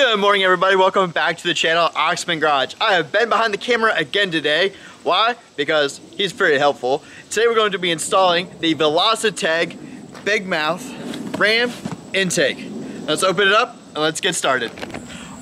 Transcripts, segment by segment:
Good morning, everybody. Welcome back to the channel, OxmanGarage. I have Ben behind the camera again today. Why? Because he's pretty helpful. Today we're going to be installing the Velossa Big Mouth Ram intake. Let's open it up and let's get started.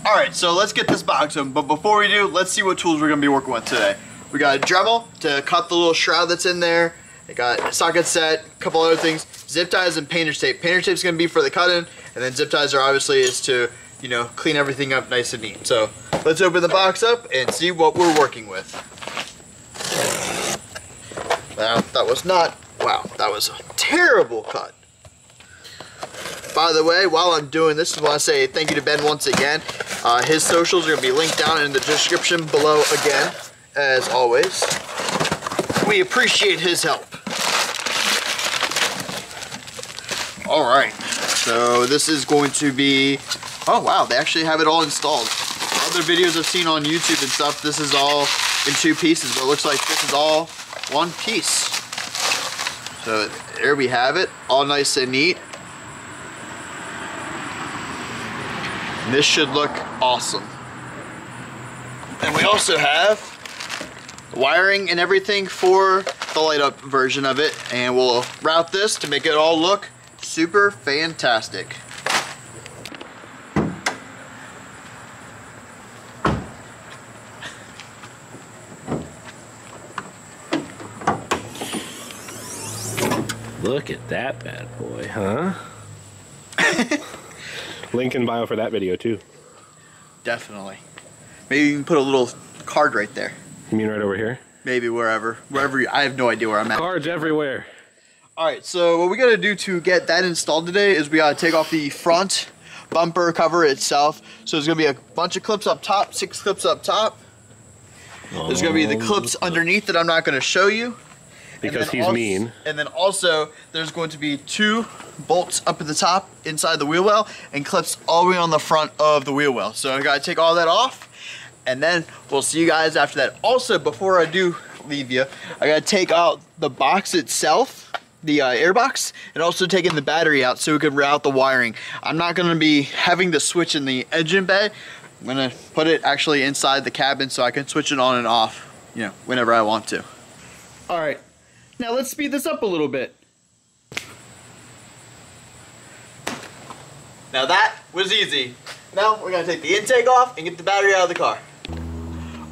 All right, so let's get this box open. But before we do, let's see what tools we're going to be working with today. We got a Dremel to cut the little shroud that's in there. I got a socket set, a couple other things, zip ties and painter's tape. Painter's tape is going to be for the cut-in, and then zip ties are obviously is to, you know, clean everything up nice and neat. So let's open the box up and see what we're working with. Wow, that was a terrible cut. By the way, while I'm doing this, I want to say thank you to Ben once again. His socials are going to be linked down in the description below again, as always. We appreciate his help. All right, so this is going to be, oh wow, they actually have it all installed. Other videos I've seen on YouTube and stuff, this is all in two pieces, but it looks like this is all one piece. So there we have it, all nice and neat. And this should look awesome. And we also have wiring and everything for the light up version of it, and we'll route this to make it all look super fantastic. Look at that bad boy, huh? Link in bio for that video too. Definitely. Maybe you can put a little card right there. You mean right over here? Maybe wherever I have no idea where I'm at. Cards everywhere. Alright, so what we gotta do to get that installed today is we gotta take off the front bumper cover itself. So there's gonna be a bunch of clips up top, 6 clips up top. There's gonna be the clips underneath that I'm not gonna show you. Because he's mean. And then also, there's going to be 2 bolts up at the top inside the wheel well and clips all the way on the front of the wheel well. So I gotta take all that off, and then we'll see you guys after that. Also, before I do leave you, I gotta take out the box itself, the air box, and also taking the battery out so we can route the wiring. I'm not gonna be having the switch in the engine bay. I'm gonna put it actually inside the cabin so I can switch it on and off, you know, whenever I want to. All right. Now let's speed this up a little bit. Now that was easy. Now we're gonna take the intake off and get the battery out of the car.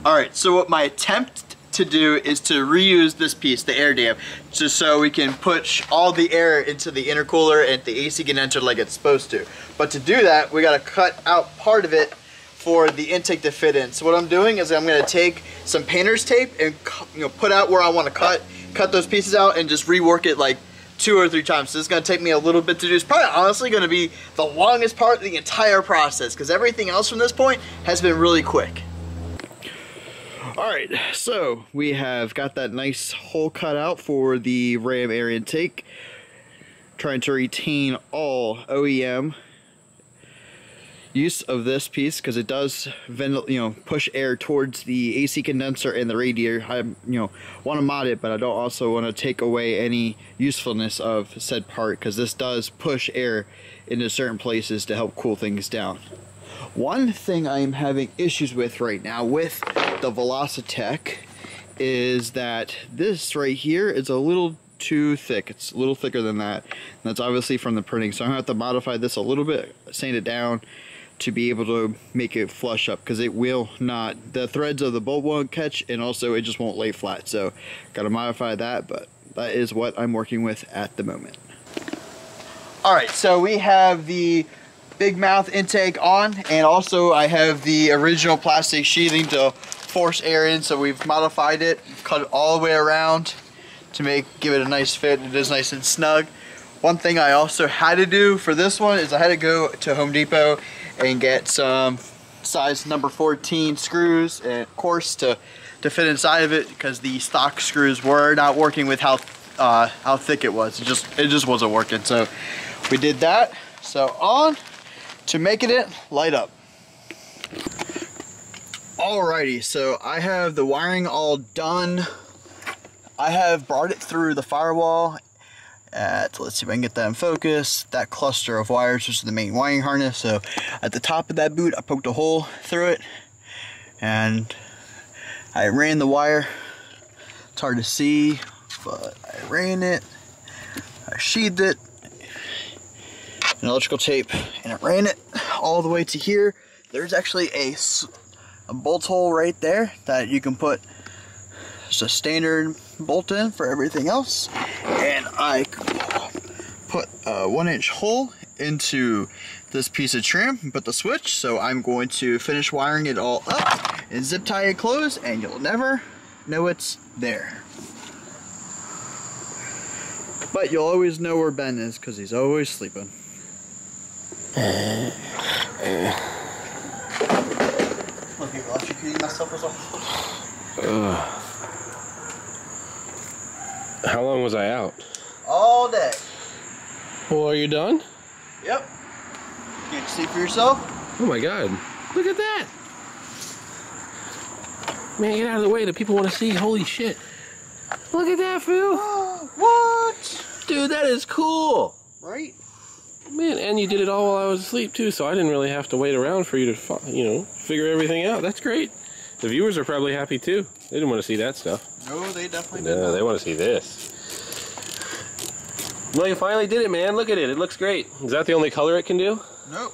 Alright, so what my attempt to do is to reuse this piece, the air dam, just so we can push all the air into the intercooler and the AC can enter like it's supposed to. But to do that, we gotta cut out part of it for the intake to fit in. So what I'm doing is I'm gonna take some painter's tape and, you know, put out where I wanna cut those pieces out and just rework it like 2 or 3 times. So this is going to take me a little bit to do. It's probably honestly going to be the longest part of the entire process because everything else from this point has been really quick. Alright, so we have got that nice hole cut out for the Ram air intake. Trying to retain all OEM use of this piece because it does push air towards the AC condenser and the radiator. I want to mod it, but I don't also want to take away any usefulness of said part because this does push air into certain places to help cool things down. One thing I am having issues with right now with the Velossa is that this right here is a little too thick. It's a little thicker than that, and that's obviously from the printing, so I'm going to have to modify this a little bit, sand it down to be able to make it flush up because it will not, the threads of the bolt won't catch, and also it just won't lay flat. So gotta modify that, but that is what I'm working with at the moment. Alright, so we have the big mouth intake on, and also I have the original plastic sheathing to force air in, so we've modified it, cut it all the way around to give it a nice fit. It is nice and snug. One thing I also had to do for this one is I had to go to Home Depot and get some size number 14 screws, and of course to fit inside of it because the stock screws were not working with how thick it was. It just wasn't working. So we did that. So on to making it light up. Alrighty, so I have the wiring all done. I have brought it through the firewall at, let's see if I can get that in focus, that cluster of wires, which is the main wiring harness. So at the top of that boot, I poked a hole through it and I ran the wire. It's hard to see, but I ran it, I sheathed it in electrical tape, and I ran it all the way to here. There's actually a bolt hole right there that you can put just a standard bolt in for everything else. And I put a 1-inch hole into this piece of trim and put the switch. So I'm going to finish wiring it all up and zip tie it closed, and you'll never know it's there. But you'll always know where Ben is because he's always sleeping. Look, you electrocuting myself or something? How long was I out? All day. Well, are you done? Yep. Can't you see for yourself? Oh my God. Look at that. Man, get out of the way. The people want to see. Holy shit. Look at that, Phil. What? Dude, that is cool. Right? Man, and you did it all while I was asleep too, so I didn't really have to wait around for you to, you know, figure everything out. That's great. The viewers are probably happy too. They didn't want to see that stuff. No, they definitely did. No, they want to see this. Well, you finally did it, man. Look at it. It looks great. Is that the only color it can do? Nope.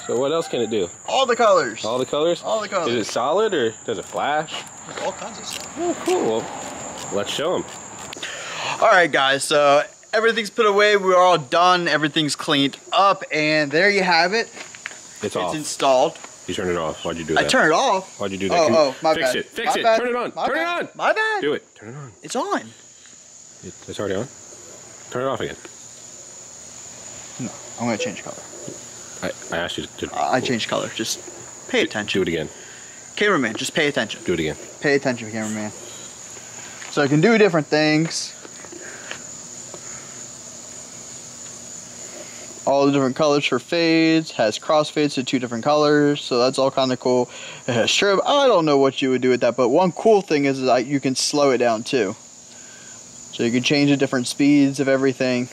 So what else can it do? All the colors. All the colors? All the colors. Is it solid or does it flash? There's all kinds of stuff. Oh, cool. Well, let's show them. Alright guys, so everything's put away, we're all done, everything's cleaned up, and there you have it. It's off. It's installed. You turned it off. Why'd you do that? I turned it off. Why'd you do that? Oh, my fix bad. it. Fix My it. bad. Turn it on. My Turn bad. it on. My bad. Do it. Turn it on. It's on. It's already on? Turn it off again. No, I'm going to change color. I asked you to... I changed color. Just pay attention. Do it again. Cameraman, just pay attention. Do it again. Pay attention, cameraman. So I can do different things. All the different colors for fades. Has crossfades to 2 different colors. So that's all kind of cool. It has strobe. I don't know what you would do with that. But one cool thing is that you can slow it down too. So you can change the different speeds of everything.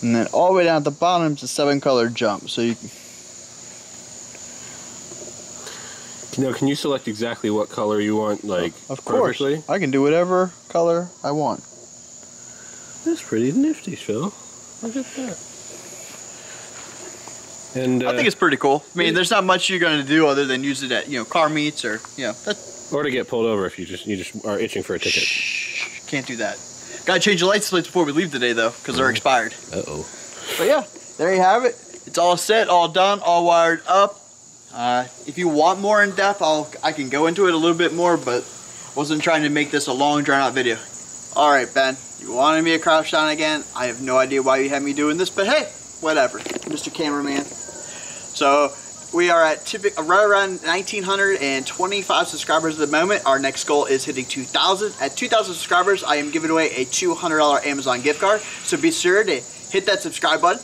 And then all the way down at the bottom is a 7-color jump. So you can... Now, can you select exactly what color you want, like, of course. perfectly? I can do whatever color I want. That's pretty nifty, Phil. Look at that. And I think it's pretty cool. I mean, there's not much you're going to do other than use it at, you know, car meets or, you know. Or to get pulled over if you just are itching for a ticket. Shh, can't do that. Got to change the license plates before we leave today, though, because they're expired. Uh-oh. But yeah, there you have it. It's all set, all done, all wired up. If you want more in depth, I can go into it a little bit more, but wasn't trying to make this a long, drawn-out video. All right, Ben, you wanted me to crouch down again. I have no idea why you had me doing this, but hey, whatever, Mr. Cameraman. So we are at right around 1,925 subscribers at the moment. Our next goal is hitting 2,000. At 2,000 subscribers, I am giving away a $200 Amazon gift card. So be sure to hit that subscribe button,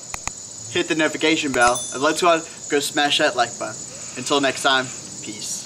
hit the notification bell, and let's go smash that like button. Until next time, peace.